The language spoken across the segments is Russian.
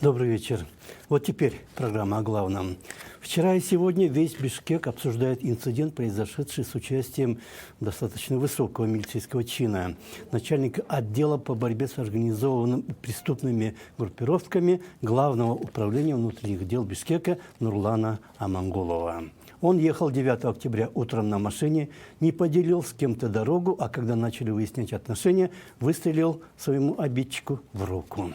Добрый вечер. Вот теперь программа о главном. Вчера и сегодня весь Бишкек обсуждает инцидент, произошедший с участием достаточно высокого милицейского чина, начальника отдела по борьбе с организованными преступными группировками Главного управления внутренних дел Бишкека Нурлана Амангулова. Он ехал 9 октября утром на машине, не поделил с кем-то дорогу, а когда начали выяснять отношения, выстрелил своему обидчику в руку.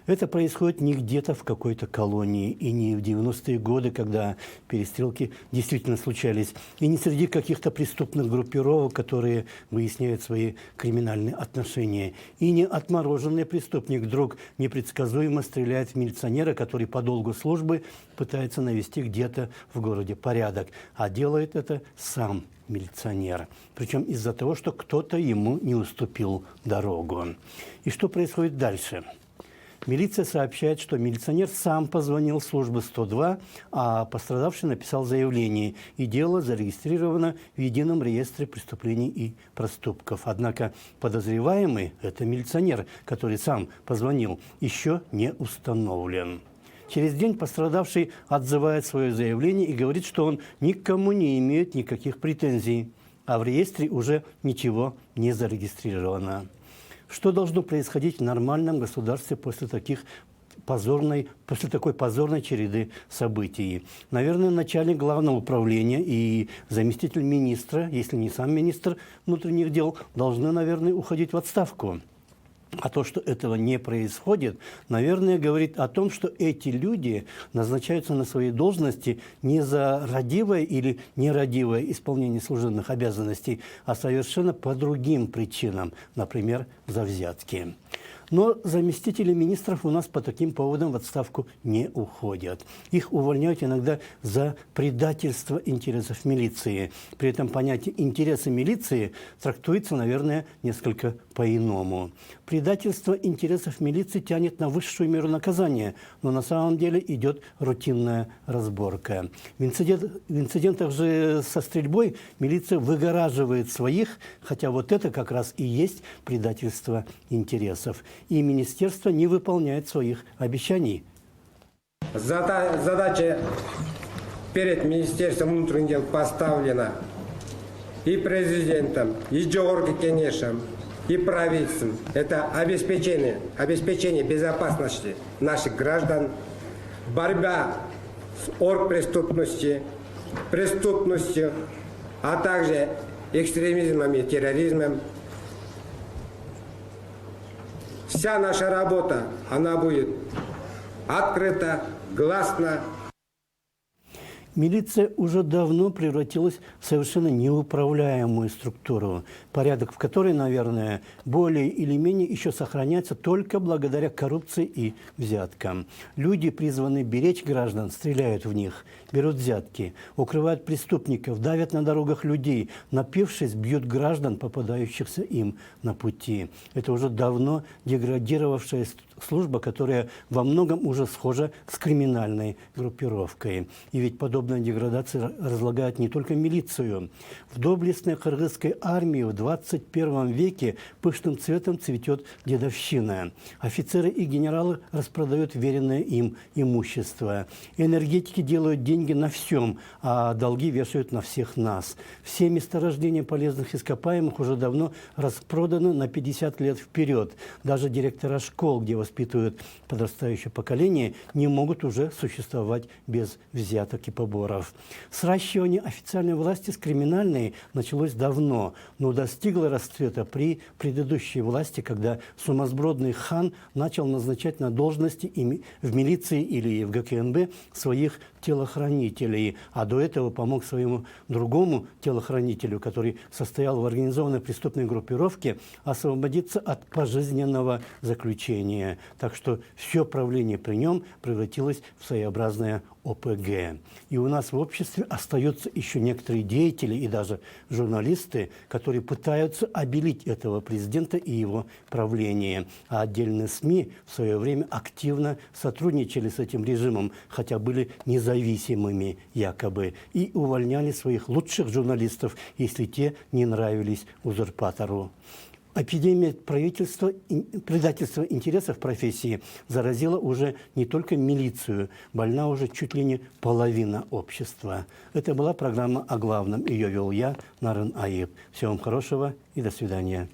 Это происходит не где-то в какой-то колонии, и не в 90-е годы, когда перестрелки действительно случались, и не среди каких-то преступных группировок, которые выясняют свои криминальные отношения, и не отмороженный преступник вдруг непредсказуемо стреляет в милиционера, который по долгу службы пытается навести где-то в городе порядок, а делает это сам милиционер. Причем из-за того, что кто-то ему не уступил дорогу. И что происходит дальше? Милиция сообщает, что милиционер сам позвонил в службу 102, а пострадавший написал заявление, и дело зарегистрировано в Едином реестре преступлений и проступков. Однако подозреваемый, это милиционер, который сам позвонил, еще не установлен. Через день пострадавший отзывает свое заявление и говорит, что он никому не имеет никаких претензий, а в реестре уже ничего не зарегистрировано. Что должно происходить в нормальном государстве после такой позорной череды событий? Наверное, начальник главного управления и заместитель министра, если не сам министр внутренних дел, должны, наверное, уходить в отставку. А то, что этого не происходит, наверное, говорит о том, что эти люди назначаются на свои должности не за радивое или нерадивое исполнение служебных обязанностей, а совершенно по другим причинам, например, за взятки. Но заместители министров у нас по таким поводам в отставку не уходят. Их увольняют иногда за предательство интересов милиции. При этом понятие «интересы милиции» трактуется, наверное, несколько по-иному. Предательство интересов милиции тянет на высшую меру наказания, но на самом деле идет рутинная разборка. В инцидентах же со стрельбой милиция выгораживает своих, хотя вот это как раз и есть предательство интересов. И министерство не выполняет своих обещаний. Задача перед Министерством внутренних дел поставлена и президентом, и Джорги Кенешем, и правительством. Это обеспечение безопасности наших граждан, борьба с оргпреступностью, а также экстремизмом и терроризмом. Вся наша работа, она будет открыта, гласна. Милиция уже давно превратилась в совершенно неуправляемую структуру, порядок в которой, наверное, более или менее еще сохраняется только благодаря коррупции и взяткам. Люди, призванные беречь граждан, стреляют в них, берут взятки, укрывают преступников, давят на дорогах людей, напившись, бьют граждан, попадающихся им на пути. Это уже давно деградировавшая служба, которая во многом уже схожа с криминальной группировкой. И ведь подобная деградация разлагает не только милицию. В доблестной кыргызской армии в 21 веке пышным цветом цветет дедовщина. Офицеры и генералы распродают веренное им имущество. Энергетики делают деньги на всем, а долги вешают на всех нас. Все месторождения полезных ископаемых уже давно распроданы на 50 лет вперед. Даже директора школ, где воспитывают подрастающее поколение, не могут уже существовать без взяток и поборов. Сращивание официальной власти с криминальной началось давно, но достигло расцвета при предыдущей власти, когда сумасбродный хан начал назначать на должности в милиции или в ГКНБ своих телохранителей, а до этого помог своему другому телохранителю, который состоял в организованной преступной группировке, освободиться от пожизненного заключения. Так что все правление при нем превратилось в своеобразное ОПГ. И у нас в обществе остаются еще некоторые деятели и даже журналисты, которые пытаются обелить этого президента и его правление. А отдельные СМИ в свое время активно сотрудничали с этим режимом, хотя были независимыми якобы, и увольняли своих лучших журналистов, если те не нравились узурпатору. Эпидемия предательства интересов профессии заразила уже не только милицию, больна уже чуть ли не половина общества. Это была программа о главном. Ее вел я, Нарын Аиб. Всего вам хорошего и до свидания.